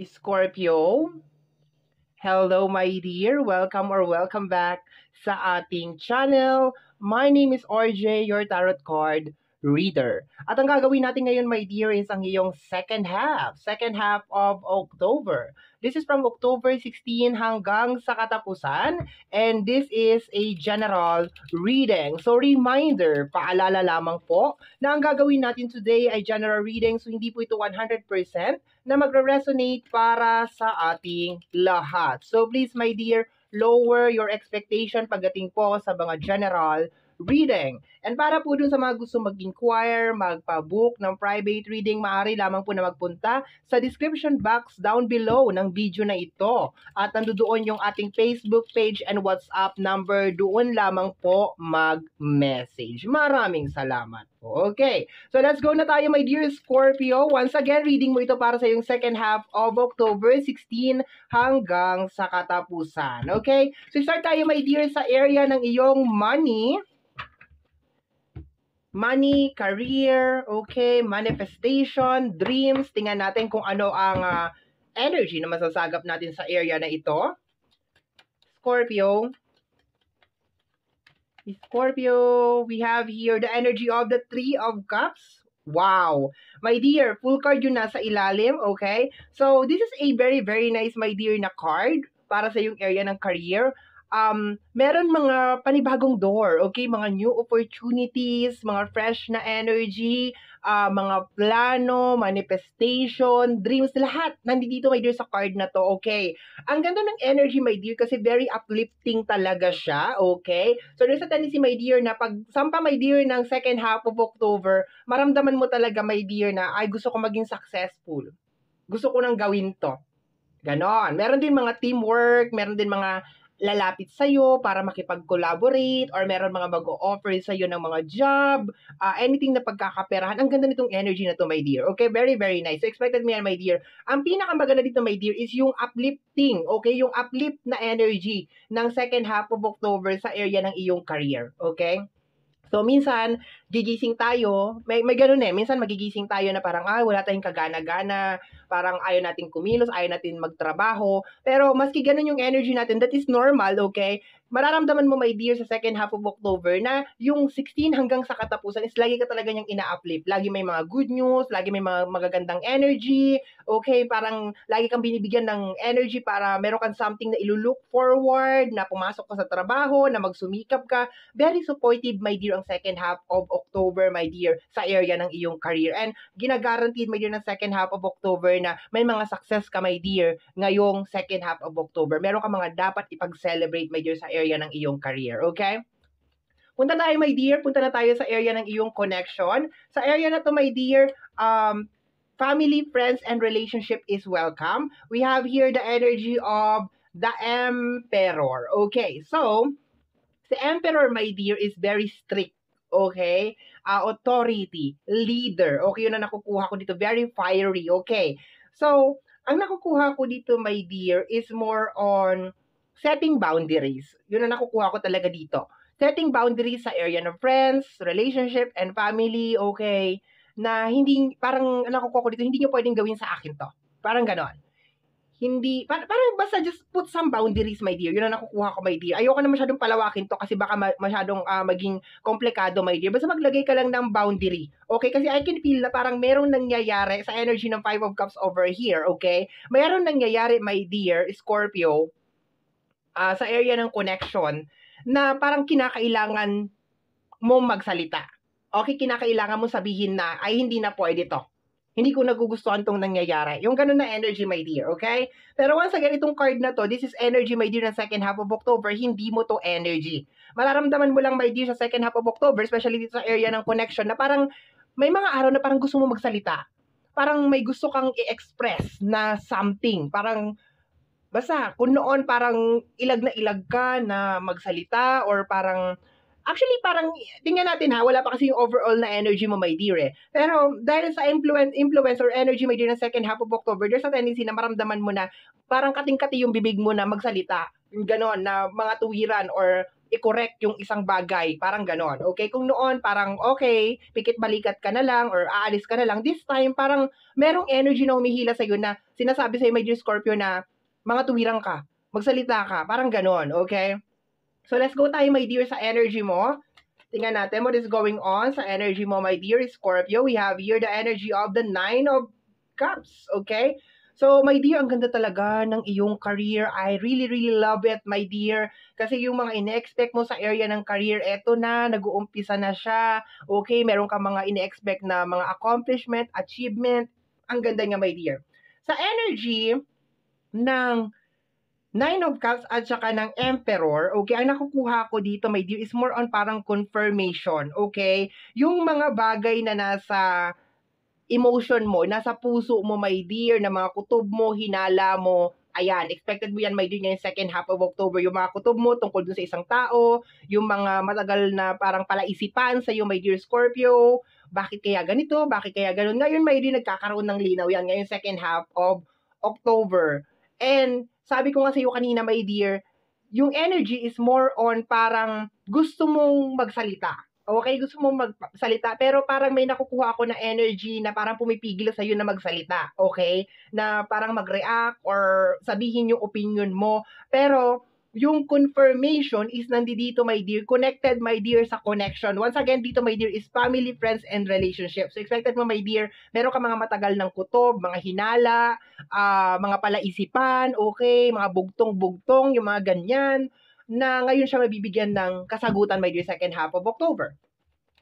Scorpio. Hello, my dear. Welcome back sa ating channel. My name is RJ, your tarot card reader. At ang gagawin natin ngayon, my dear, is ang iyong second half of October. This is from October 16 hanggang sa katapusan, and this is a general reading. So, reminder, paalala lamang po na ang gagawin natin today ay general reading, so hindi po ito 100% na magre-resonate para sa ating lahat. So please, my dear, lower your expectation pagdating po sa mga general reading. And para po dun sa mga gusto mag-inquire, magpa-book ng private reading, maaari lamang po na magpunta sa description box down below ng video na ito. At nandoon yung ating Facebook page and WhatsApp number. Doon lamang po mag-message. Maraming salamat po. Okay, so let's go na tayo, my dear Scorpio. Once again, reading mo ito para sa yung second half of October 16 hanggang sa katapusan. Okay, so start tayo, my dear, sa area ng iyong money, career, okay, manifestation, dreams. Tingnan natin kung ano ang energy na masasagap natin sa area na ito. Scorpio, we have here the energy of the Three of Cups. Wow! My dear, full card yun nasa ilalim, okay? So, this is a very, very nice, my dear, na card para sa yung area ng career. Meron mga panibagong door, okay? Mga new opportunities, mga fresh na energy, mga plano, manifestation, dreams, lahat nandito, my dear, sa card na to, okay? Ang ganda ng energy, my dear, kasi very uplifting talaga siya, okay? So, there's a tendency, my dear, na pag sampa, my dear, ng second half of October, maramdaman mo talaga, my dear, na ay, gusto ko maging successful. Gusto ko nang gawin to. Ganon. Meron din mga teamwork, meron din mga lalapit sa'yo para makipag-collaborate, or meron mga mag-o-offer sa'yo ng mga job, anything na pagkakaperahan. Ang ganda nitong energy na to, my dear. Okay, very, very nice. So, expected mo yan, my dear. Ang pinakamaganda dito, my dear, is yung uplifting, okay? Yung uplift na energy ng second half of October sa area ng iyong career, okay? So, minsan, gigising tayo, may ganun minsan magigising tayo na parang, wala tayong kagana-gana, parang ayaw natin kumilos, ayaw natin magtrabaho, pero maski ganun yung energy natin, that is normal, okay? Mararamdaman mo, my dear, sa second half of October na yung 16 hanggang sa katapusan is lagi ka talaga niyang ina-uplift. Lagi may mga good news, lagi may mga magagandang energy, okay? Parang lagi kang binibigyan ng energy para meron kang something na ilulook forward, na pumasok ka sa trabaho, na magsumikap ka. Very supportive, my dear, ang second half of October, my dear, sa area ng iyong career. And ginaguaranteed, my dear, ng second half of October na may mga success ka, my dear, ngayong second half of October. Meron ka mga dapat ipag-celebrate, my dear, sa area ng iyong career, okay? Punta tayo, my dear, punta na tayo sa area ng iyong connection. Sa area na to, my dear, family, friends, and relationship is welcome. We have here the energy of the Emperor, okay? So, the Emperor, my dear, is very strict, okay? Authority, leader, okay? Yun na nakukuha ko dito, very fiery, okay? So, ang nakukuha ko dito, my dear, is more on setting boundaries. Yun na nakukuha ko talaga dito. Setting boundaries sa area ng friends, relationship, and family, okay? Na hindi, parang nakukuha ko dito, hindi nyo pwedeng gawin sa akin to. Parang ganon. Hindi, parang basta just put some boundaries, my dear. Yun ang nakukuha ko, my dear. Ayoko na masyadong palawakin to kasi baka masyadong maging komplikado, my dear. Basta maglagay ka lang ng boundary. Okay? Kasi I can feel na parang merong nangyayari sa energy ng Five of Cups over here, okay? Mayroong nangyayari, my dear, Scorpio, sa area ng connection na parang kinakailangan mong magsalita. Okay, kinakailangan mo sabihin na, ay hindi na pwede to. Hindi ko nagugustuhan tong nangyayari. Yung ganun na energy, my dear, okay? Pero once again, itong card na to, this is energy, my dear, ng second half of October, hindi mo to energy. Mararamdaman mo lang, my dear, sa second half of October, especially dito sa area ng connection, na parang may mga araw na parang gusto mo magsalita. Parang may gusto kang i-express na something. Parang basta, kung noon parang ilag na ilag ka na magsalita, or parang, actually parang, tingnan natin ha, wala pa kasi yung overall na energy mo, my dear, eh. Pero dahil sa influence or energy, my dear, na second half of October, there's a tendency na maramdaman mo na parang kating-kati yung bibig mo na magsalita. Ganon, na mga tuwiran or i-correct yung isang bagay. Parang ganon. Okay? Kung noon, parang okay, pikit balikat ka na lang or aalis ka na lang. This time, parang merong energy na humihila sa'yo na sinasabi sa'yo, my dear Scorpio, na mga tuwirang ka, magsalita ka. Parang ganon. Okay? So, let's go tayo, my dear, sa energy mo. Tingnan natin what is going on sa energy mo, my dear Scorpio. We have here the energy of the Nine of Cups, okay? So, my dear, ang ganda talaga ng iyong career. I really, really love it, my dear. Kasi yung mga ine-expect mo sa area ng career, eto na, nag-uumpisa na siya. Okay, meron ka mga ine-expect na mga accomplishment, achievement. Ang ganda niya, my dear. Sa energy ng Nine of Cups at saka ng Emperor, okay, ang nakukuha ko dito, my dear, is more on parang confirmation, okay? Yung mga bagay na nasa emotion mo, nasa puso mo, my dear, na mga kutob mo, hinala mo, ayan, expected mo yan, my dear, ngayong second half of October, yung mga kutob mo tungkol dun sa isang tao, yung mga matagal na parang palaisipan sa iyo, my dear Scorpio, bakit kaya ganito, bakit kaya ganun. Ngayon, my dear, nagkakaroon ng linaw yan, ngayong second half of October. And sabi ko nga sa iyo kanina, my dear, yung energy is more on parang gusto mong magsalita. Okay, gusto mong magsalita, pero parang may nakukuha ako na energy na parang pumipigil sa iyo na magsalita. Okay? Na parang mag-react or sabihin yung opinion mo. Pero yung confirmation is nandito, my dear, connected, my dear, sa connection. Once again, dito, my dear, is family, friends, and relationships. So, expected mo, my dear, meron ka mga matagal ng kutob, mga hinala, mga palaisipan, okay, mga bugtong-bugtong, yung mga ganyan, na ngayon siya mabibigyan ng kasagutan, my dear, second half of October.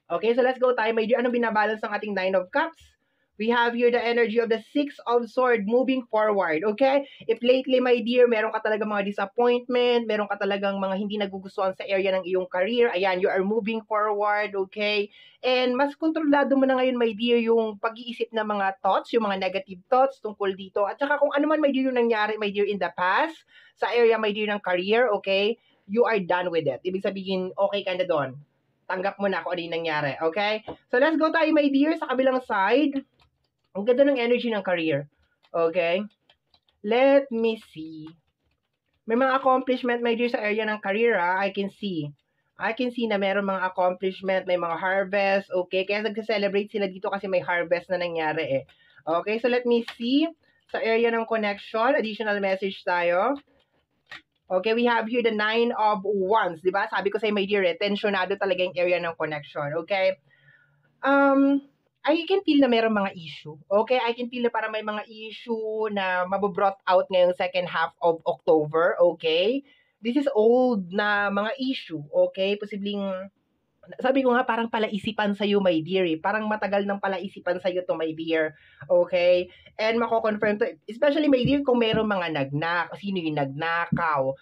Okay, so let's go tayo, my dear. Anong binabalance ng ating Nine of Cups? We have here the energy of the Six of Swords moving forward, okay? If lately, my dear, meron ka talagang mga disappointment, meron ka talagang mga hindi nagugustuhan sa area ng iyong career, ayan, you are moving forward, okay? And mas kontrolado mo na ngayon, my dear, yung pag-iisip ng mga thoughts, yung mga negative thoughts tungkol dito. At saka kung ano man, my dear, yung nangyari, my dear, in the past, sa area, my dear, ng career, okay? You are done with it. Ibig sabihin, okay ka na doon. Tanggap mo na kung ano yung nangyari, okay? So, let's go tayo, my dear, sa kabilang side. Ang ganda ng energy ng career. Okay? Let me see. May mga accomplishment, my dear, sa area ng career, I can see. I can see na meron mga accomplishment, may mga harvest, okay? Kaya nag-celebrate sila dito kasi may harvest na nangyari eh. Okay, so let me see. Sa area ng connection, additional message tayo. Okay, we have here the Nine of Wands, di ba? Sabi ko sa'yo, my dear, tensionado talaga yung area ng connection, okay? I can feel na meron mga issue. Okay, I can feel na parang may mga issue na mabobrought out ngayong second half of October, okay? This is old na mga issue, okay? Posibleng, sabi ko nga, parang palaisipan sa'yo, my dear, eh. Parang matagal ng palaisipan sa'yo to, my dear, okay? And mako-confirm to, especially, my dear, kung meron mga nagnak, sino yung nagnakaw,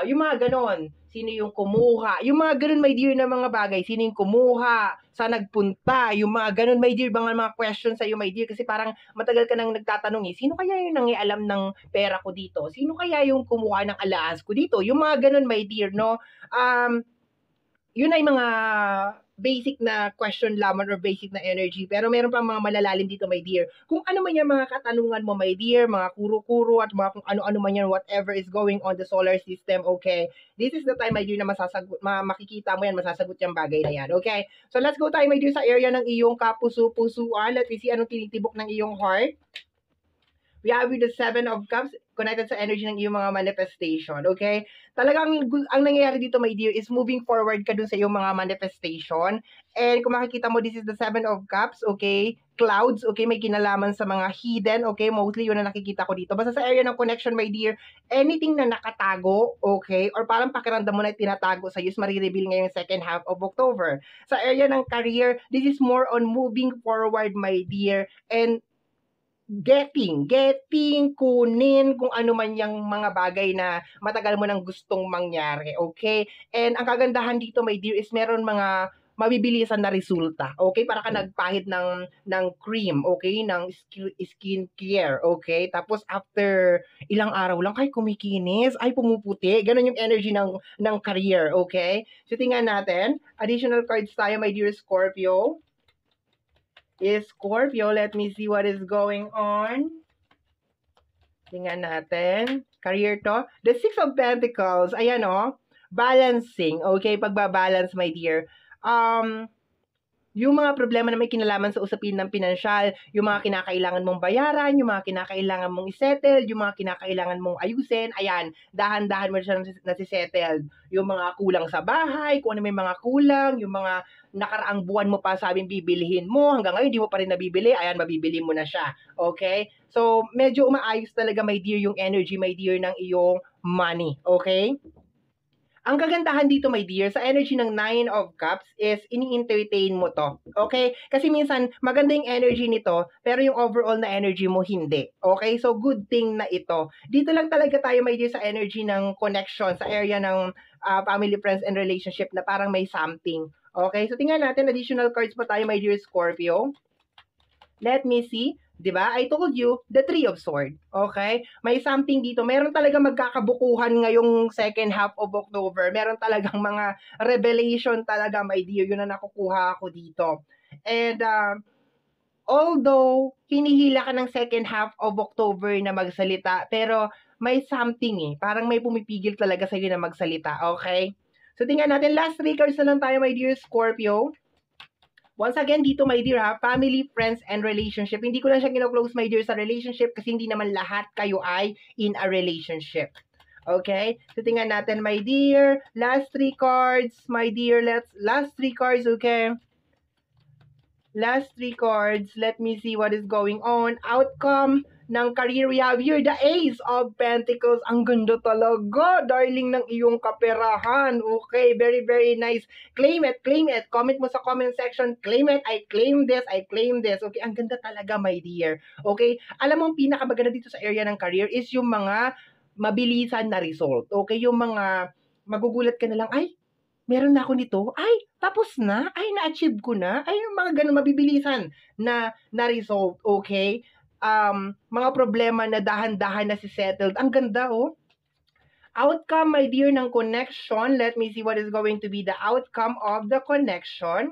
yung mga ganon, sino yung kumuha, yung mga ganon, my dear, na mga bagay, sino yung kumuha, sa nagpunta, yung mga ganon, my dear, mga questions sa'yo, my dear, kasi parang matagal ka nang nagtatanong eh, sino kaya yung nangialam ng pera ko dito? Sino kaya yung kumuha ng alaas ko dito? Yung mga ganon, my dear, no? Yun ay mga basic na question lamang or basic na energy. Pero meron pang mga malalalim dito, my dear. Kung ano man yan mga katanungan mo, my dear, mga kuro-kuro at mga kung ano-ano man yan, whatever is going on the solar system, okay? This is the time, my dear, na masasagot, makikita mo yan, masasagot yung bagay na yan, okay? So let's go tayo, my dear, sa area ng iyong kapuso-pusuan. Let's see anong tinitibok ng iyong heart. We have with the Seven of Cups connected sa energy ng iyong mga manifestation, okay? Talagang ang nangyayari dito, my dear, is moving forward ka dun sa iyong mga manifestation. And kung makikita mo, this is the Seven of Cups, okay? Clouds, okay? May kinalaman sa mga hidden, okay? Mostly yun na nakikita ko dito. Basta sa area ng connection, my dear, anything na nakatago, okay? Or parang pakiramdam mo na tinatago sa iyo is marireveal ngayong second half of October. Sa area ng career, this is more on moving forward, my dear, and getting, kunin kung ano man yung mga bagay na matagal mo nang gustong mangyari, okay? And ang kagandahan dito, my dear, is meron mga mabibilisan na resulta, okay? Para ka nagpahid ng cream, okay? Ng skin care, okay? Tapos after ilang araw lang, ay kumikinis, ay pumuputi, ganun yung energy ng career, okay? So tingnan natin, additional cards tayo, my dear Scorpio. Is Scorpio, let me see what is going on. Tingnan natin. Career to. The Six of Pentacles. Ayan, oh. balancing, okay? Pagbabalance, my dear. Yung mga problema na may kinalaman sa usapin ng pinansyal, yung mga kinakailangan mong bayaran, yung mga kinakailangan mong isettle, yung mga kinakailangan mong ayusin, ayan, dahan-dahan mo siya nasisettled. Yung mga kulang sa bahay, kung ano may mga kulang, yung mga nakaraang buwan mo pa sabing bibilihin mo, hanggang ngayon di mo pa rin nabibili, ayan, mabibili mo na siya. Okay? So, medyo umaayos talaga, my dear, yung energy, my dear, ng iyong money. Okay? Ang kagandahan dito, my dear, sa energy ng Nine of Cups is ini-entertain mo to. Okay? Kasi minsan, maganda yung energy nito, pero yung overall na energy mo, hindi. Okay? So, good thing na ito. Dito lang talaga tayo, my dear, sa energy ng connection, sa area ng family, friends, and relationship na parang may something. Okay? So, tingnan natin, additional cards pa tayo, my dear Scorpio. Let me see. 'Di ba? I told you, the Three of Swords. Okay? May something dito. Meron talaga magkakabukuhan ngayong second half of October. Meron talagang mga revelation talaga, my dear. Yun na nakukuha ako dito. And although hinihila ka ng second half of October na magsalita, pero may something Parang may pumipigil talaga sa'yo na magsalita. Okay? So, tingnan natin. Last 3 cards na lang tayo, my dear Scorpio. Once again, dito, my dear, family, friends, and relationship. Hindi ko lang siya kino-close, my dear, sa relationship kasi hindi naman lahat kayo ay in a relationship. Okay? So, tingnan natin, my dear. Last 3 cards, my dear. Last 3 cards, okay? Last 3 cards. Let me see what is going on. Outcome ng career, we have here the Ace of Pentacles. Ang ganda talaga, darling, ng iyong kaperahan. Okay, very, very nice. Claim it, claim it. Comment mo sa comment section, claim it, I claim this, I claim this. Okay, ang ganda talaga, my dear. Okay, alam mo, ang pinakamaganda dito sa area ng career is yung mga mabilisan na result. Okay, yung mga magugulat ka na lang, ay, meron na ako nito, ay, tapos na, ay, na-achieve ko na, ay, yung mga ganun mabibilisan na result, okay? Mga problema na dahan-dahan na si settled. Ang ganda, oh. Outcome, my dear, ng connection. Let me see what is going to be the outcome of the connection.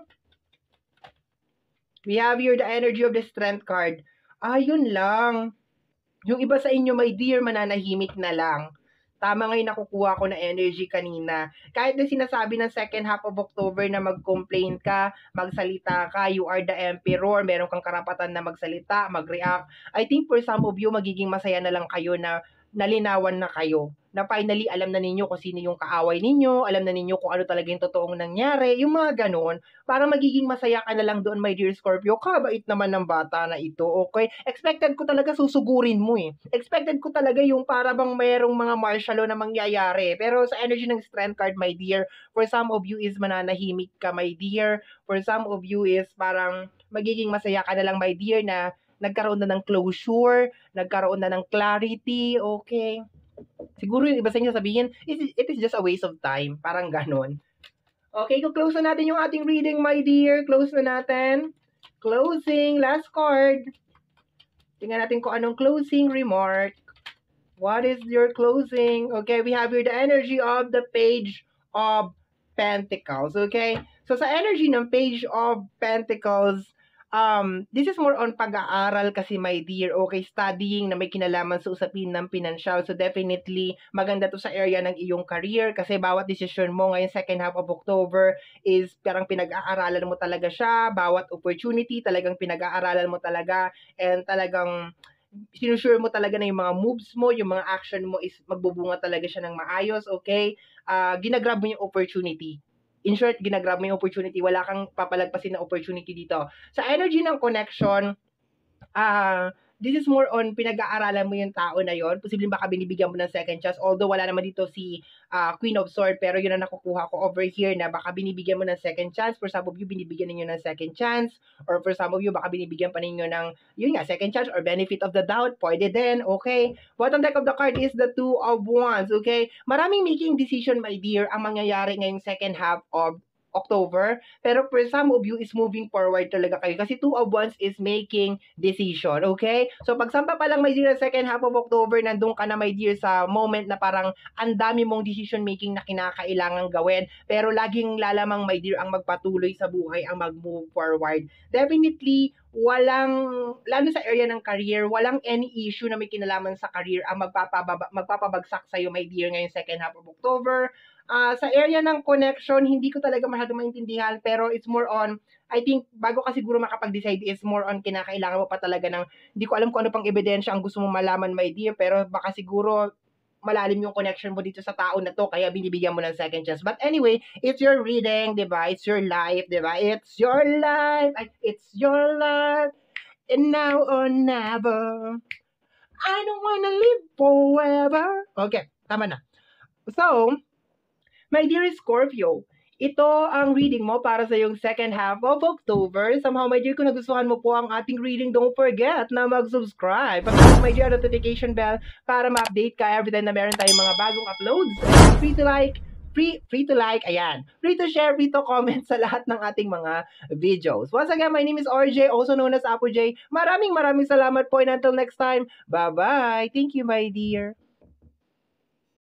We have here the energy of the strength card. Yun lang. Yung iba sa inyo, my dear, mananahimik na lang. Tama nga yung nakukuha ko na energy kanina. Kahit na sinasabi ng second half of October na mag-complain ka, magsalita ka, you are the emperor, meron kang karapatan na magsalita, mag-react. I think for some of you, magiging masaya na lang kayo na nalinawan na kayo. Na finally, alam na ninyo kung sino yung kaaway ninyo, alam na ninyo kung ano talaga yung totoong nangyari, yung mga ganun, para magiging masaya ka na lang doon, my dear Scorpio. Kabait naman ng bata na ito, okay? Expected ko talaga susugurin mo Expected ko talaga yung para bang mayroong mga martial law na mangyayari. Pero sa energy ng strength card, my dear, for some of you is mananahimik ka, my dear. For some of you is parang magiging masaya ka na lang, my dear, na nagkaroon na ng closure, nagkaroon na ng clarity, okay? Siguro yung iba sa inyo sabihin, it is just a waste of time. Parang ganon. Okay, close na natin yung ating reading, my dear. Close na natin. Closing, last card. Tingnan natin kung anong closing remark. What is your closing? Okay, we have here the energy of the Page of Pentacles. Okay? So, sa energy ng Page of Pentacles, this is more on pag-aaral kasi, my dear, okay, studying na may kinalaman sa usapin ng pinansyal. So definitely maganda to sa area ng iyong career kasi bawat decision mo ngayong second half of October is parang pinag-aaralan mo talaga siya. Bawat opportunity talagang pinag-aaralan mo talaga, and talagang sinusure mo talaga na yung mga moves mo, yung mga action mo is magbubunga talaga siya ng maayos, okay? Ginagrab mo yung opportunity. In short, ginagrab mo yung opportunity. Wala kang papalagpasin na opportunity dito. Sa energy ng connection, this is more on pinag-aaralan mo yung tao na yon. Posibleng baka binibigyan mo ng second chance. Although wala naman dito si Queen of Swords, pero yun ang nakukuha ko over here na baka binibigyan mo ng second chance. For some of you, binibigyan ninyo ng second chance. Or for some of you, baka binibigyan pa ninyo ng, yun nga, second chance or benefit of the doubt. Pwede din, okay? Bottom deck of the card is the Two of Wands, okay? Maraming making decision, my dear, ang mangyayari ngayong second half of October, pero for some of you is moving forward talaga kayo kasi Two of Wands is making decision, okay? So pagsampa pa lang, my dear, second half of October, nandun ka na, my dear, sa moment na parang ang dami mong decision making na kinakailangan gawin, pero laging lalamang, my dear, ang magpatuloy sa buhay, ang mag-move forward. Definitely, walang, lalo sa area ng career, walang any issue na may kinalaman sa career ang magpapabagsak sa'yo, my dear, ngayong second half of October. Sa area ng connection, hindi ko talaga masyadong maintindihan, pero it's more on, I think, bago ka siguro makapag-decide is more on kinakailangan mo pa talaga ng, hindi ko alam kung ano pang ebidensya ang gusto mong malaman, my dear, pero baka siguro malalim yung connection mo dito sa tao na to, kaya binibigyan mo ng second chance. But anyway, it's your reading, di ba? It's your life, di ba? It's your life. It's your life. And now or never. I don't wanna live forever. Okay, tama na. So, my dear Scorpio, ito ang reading mo para sa yung second half of October. Somehow, my dear, kung nagustuhan mo po ang ating reading, don't forget na mag-subscribe. Pag my dear, notification bell para ma-update ka every time na meron tayong mga bagong uploads. Free to like, free to like, ayan. Free to share, free to comment sa lahat ng ating mga videos. Once again, my name is RJ, also known as Apo J. Maraming salamat po, and until next time, bye-bye. Thank you, my dear.